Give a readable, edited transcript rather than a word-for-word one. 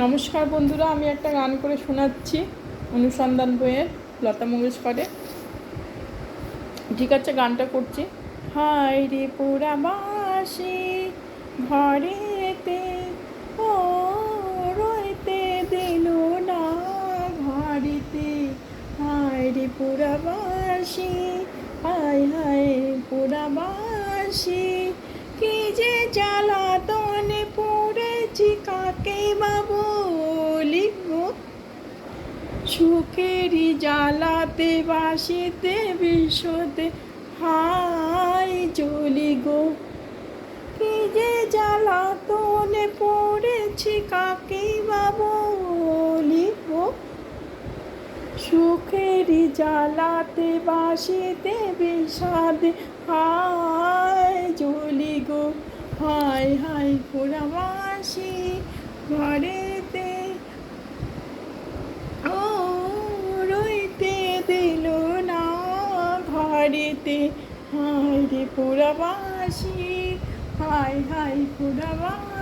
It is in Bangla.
নমস্কার বন্ধুরা, আমি একটা গান করে শোনাচ্ছি অনুসন্ধান বইয়ের, লতা মঙ্গেশকরের। ঠিক আছে, গানটা করছি। হায় রে পোড়াবাসি ঘরেতে, ও রইতে দিল না ঘরেতে। হায় রে পোড়াবাসি, হায় হায় পোড়াবাসি, কি যে জ্বালাতনে পড়েছি কাকে বা বলি গো। সুখেরই জ্বালাতে বাসিতে বিষতে হায় জ্বলি গো। কি যে জ্বালাতনে পড়েছি কাকে বা বলি গো। সুখেরই জ্বালাতে বাসিতে বিষাদে হায় জ্বলি গো। হায় হায় পোড়াবাসি ঘরেতে, ও রইতে দিল না ঘরেতে। হায় রে পোড়াবাসি, হায় হায় পোড়াবাসি।